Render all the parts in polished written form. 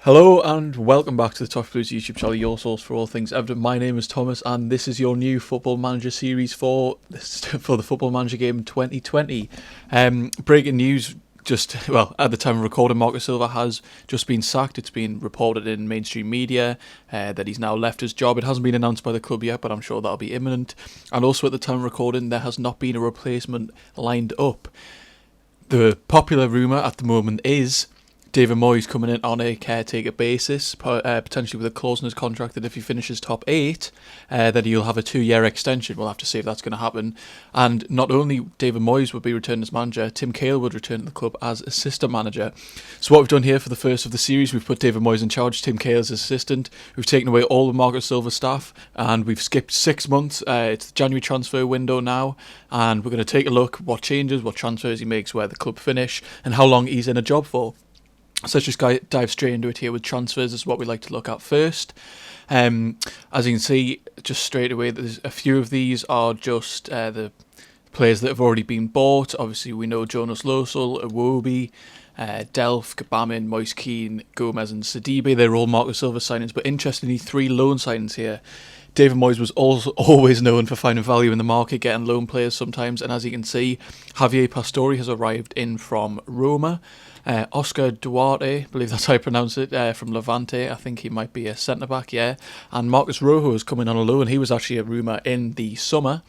Hello and welcome back to the Toffee YouTube channel, your source for all things Everton. My name is Thomas and this is your new Football Manager series for the Football Manager game 2020. Breaking news, at the time of recording, Marco Silva has just been sacked. It's been reported in mainstream media that he's now left his job. It hasn't been announced by the club yet, but I'm sure that'll be imminent. And also at the time of recording, there has not been a replacement lined up. The popular rumour at the moment is David Moyes coming in on a caretaker basis, potentially with a clause in his contract that if he finishes top 8, that he'll have a 2-year extension. We'll have to see if that's going to happen. And not only David Moyes would be returned as manager, Tim Cahill would return to the club as assistant manager. So what we've done here for the first of the series, we've put David Moyes in charge, Tim Cahill as assistant. We've taken away all the Marco Silva staff, and we've skipped 6 months. It's the January transfer window now, and we're going to take a look what changes, what transfers he makes, where the club finish, and how long he's in a job for. So let's just dive straight into it here with transfers. This is what we like to look at first. As you can see, just straight away, there's a few of these are just the players that have already been bought. Obviously, we know Jonas Losel, Iwobi, Delph, Gbamin, Moise Keane, Gomez and Sidibe. They're all Marco Silva signings, but interestingly, 3 loan signings here. David Moyes was also always known for finding value in the market, getting loan players sometimes, and as you can see, Javier Pastore has arrived in from Roma. Oscar Duarte, I believe that's how I pronounce it, from Levante. I think he might be a centre-back, yeah. And Marcus Rojo is coming on a loan. He was actually a rumour in the summer,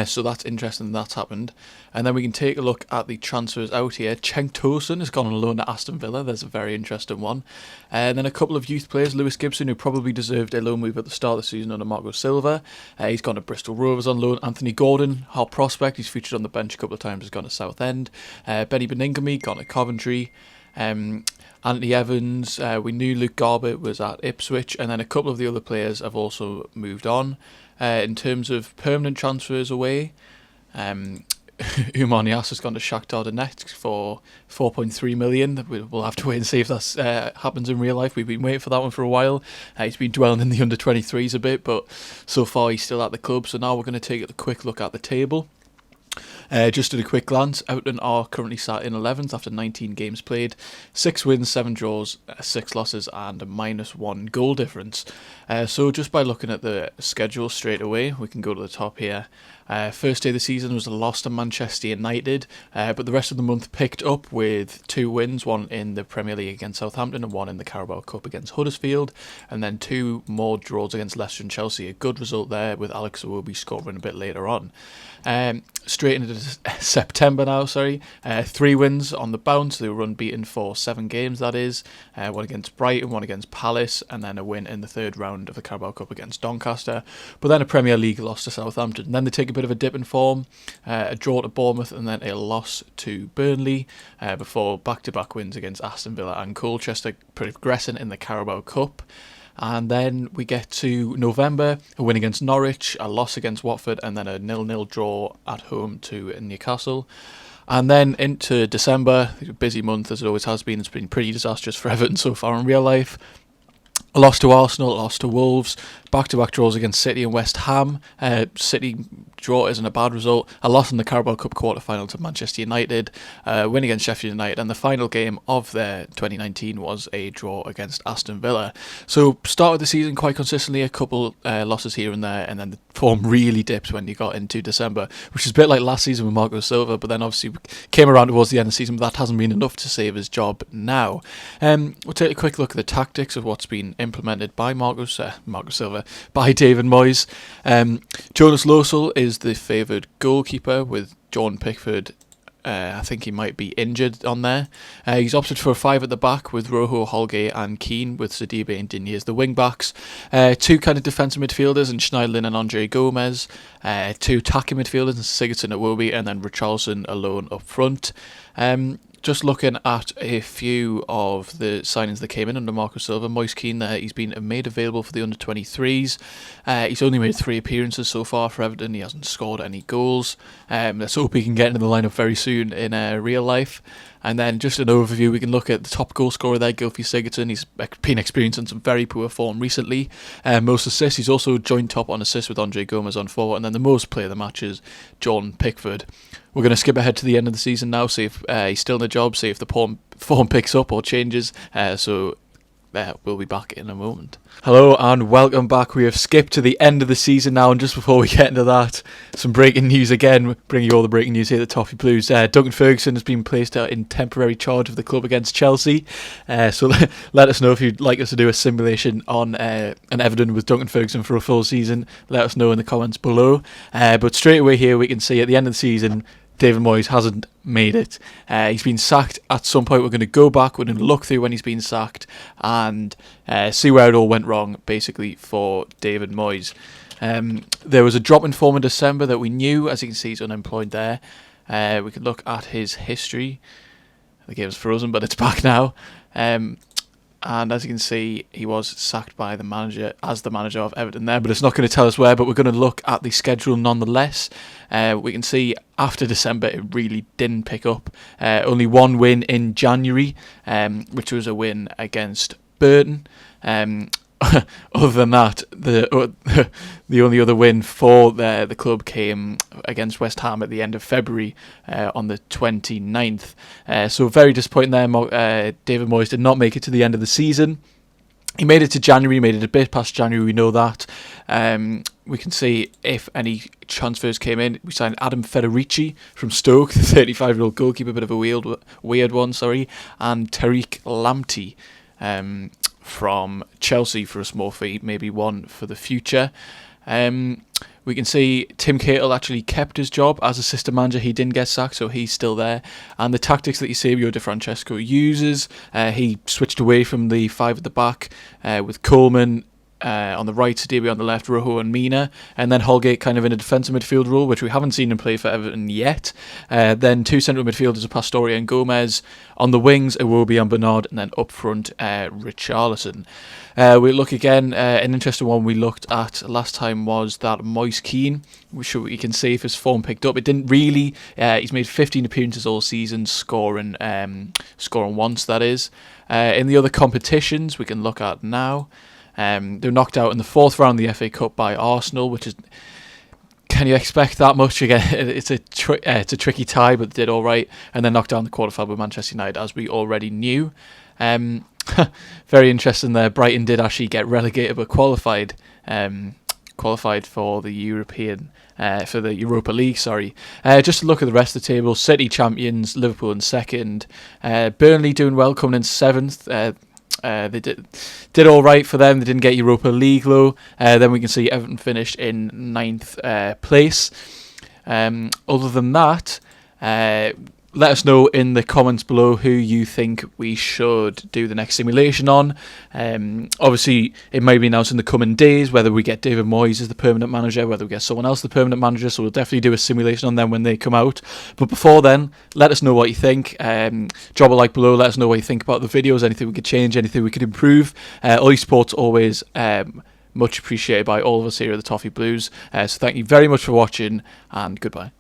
so that's interesting that's happened. And then we can take a look at the transfers out here. Cenk Tosun has gone on a loan to Aston Villa. There's a very interesting one. And then a couple of youth players. Lewis Gibson, who probably deserved a loan move at the start of the season under Marco Silva. He's gone to Bristol Rovers on loan. Anthony Gordon, our prospect, he's featured on the bench a couple of times, has gone to Southend. Benny Beningame, gone to Coventry. Anthony Evans, we knew Luke Garbett was at Ipswich, and then a couple of the other players have also moved on. In terms of permanent transfers away, Oumar Niasse has gone to Shakhtar Donetsk for 4.3 million. We'll have to wait and see if that happens in real life. We've been waiting for that one for a while. He's been dwelling in the under-23s a bit, but so far he's still at the club. So now we're going to take a quick look at the table. Just at a quick glance, Everton are currently sat in 11th after 19 games played, 6 wins, 7 draws, 6 losses and a -1 goal difference. So just by looking at the schedule straight away, we can go to the top here. First day of the season was a loss to Manchester United, but the rest of the month picked up with 2 wins, one in the Premier League against Southampton and one in the Carabao Cup against Huddersfield, and then 2 more draws against Leicester and Chelsea. A good result there with Alex Iwobi scoring a bit later on. Straight into September now, 3 wins on the bounce. They were unbeaten for 7 games, that is. One against Brighton, one against Palace, and then a win in the 3rd round of the Carabao Cup against Doncaster. But then a Premier League loss to Southampton. And then they take a bit of a dip in form, a draw to Bournemouth, and then a loss to Burnley, before back-to-back wins against Aston Villa and Colchester, progressing in the Carabao Cup. And then we get to November, a win against Norwich, a loss against Watford, and then a 0-0 draw at home to Newcastle. And then into December, a busy month as it always has been. It's been pretty disastrous for Everton so far in real life. A loss to Arsenal, a loss to Wolves, back-to-back draws against City and West Ham. City draw isn't a bad result. A loss in the Carabao Cup quarter-final to Manchester United, win against Sheffield United, and the final game of their 2019 was a draw against Aston Villa. So started the season quite consistently, a couple losses here and there, and then the form really dipped when you got into December, which is a bit like last season with Marco Silva, but then obviously came around towards the end of the season, but that hasn't been enough to save his job now. We'll take a quick look at the tactics of what's been implemented by Marco Silva, by David Moyes. Jonas Losel is the favoured goalkeeper with John Pickford. I think he might be injured on there. He's opted for a 5 at the back with Rojo, Holgate and Keane, with Sidibe and Digne as the wing-backs. 2 kind of defensive midfielders in Schneiderlin and Andre Gomez. 2 attacking midfielders in Sigurdsson and Iwobi, and then Richarlison alone up front. Just looking at a few of the signings that came in under Marco Silva, Moise Keane there, he's been made available for the under-23s. He's only made 3 appearances so far for Everton. He hasn't scored any goals. Let's hope he can get into the lineup very soon in real life. And then just an overview, we can look at the top goal scorer there, Gylfi Sigurdsson. He's been experiencing some very poor form recently. Most assists, he's also joined top on assists with Andre Gomez on 4. And then the most player of the match is John Pickford. We're going to skip ahead to the end of the season now, see if he's still in the job, see if the form picks up or changes. So we'll be back in a moment. Hello and welcome back. We have skipped to the end of the season now, and just before we get into that, some breaking news again. Bringing you all the breaking news here at the Toffee Blues. Duncan Ferguson has been placed in temporary charge of the club against Chelsea. So let us know if you'd like us to do a simulation on an Everton with Duncan Ferguson for a full season. Let us know in the comments below. But straight away here we can see at the end of the season, David Moyes hasn't made it. He's been sacked at some point. We're going to go back, we're going to look through when he's been sacked and see where it all went wrong, basically, for David Moyes. There was a drop in form in December that we knew. As you can see, he's unemployed there. We could look at his history. The game's frozen, but it's back now. And as you can see, he was sacked by the manager as the manager of Everton there, but it's not going to tell us where, but we're going to look at the schedule nonetheless. We can see after December it really didn't pick up. Only one win in January, which was a win against Burton. Other than that, the only other win for the club came against West Ham at the end of February on the 29th. So very disappointing there. David Moyes did not make it to the end of the season. He made it to January, made it a bit past January, we know that. We can see if any transfers came in. We signed Adam Federici from Stoke, the 35-year-old goalkeeper, bit of a weird one, and Tariq Lamptey from Chelsea for a small fee, maybe one for the future. We can see Tim Cahill actually kept his job as assistant manager. He didn't get sacked, so he's still there. And the tactics that Eusebio Di Francesco uses, he switched away from the five at the back with Coleman on the right, Sadibia on the left, Rojo and Mina, and then Holgate kind of in a defensive midfield role, which we haven't seen him play for Everton yet. Then two central midfielders, Pastore and Gomez. On the wings, Iwobi and Bernard, and then up front, Richarlison. We look again, an interesting one we looked at last time was that Moise Keane. We can see if his form picked up. It didn't really. He's made 15 appearances all season, scoring once, that is. In the other competitions, we can look at now. They were knocked out in the fourth round of the FA Cup by Arsenal, which is, can you expect that much? Again, it's a tricky tie, but they did all right, and then knocked down the quarterfinal with Manchester United, as we already knew. Very interesting there. Brighton did actually get relegated, but qualified for the Europa League. Just to look at the rest of the table: City champions, Liverpool in second, Burnley doing well, coming in seventh. They did all right for them. They didn't get Europa League though. Then we can see Everton finished in ninth place. Other than that, let us know in the comments below who you think we should do the next simulation on. Obviously, it may be announced in the coming days whether we get David Moyes as the permanent manager, whether we get someone else the permanent manager, so we'll definitely do a simulation on them when they come out. But before then, let us know what you think. Drop a like below, let us know what you think about the videos, anything we could change, anything we could improve. All your support's always much appreciated by all of us here at the Toffee Blues. So thank you very much for watching, and goodbye.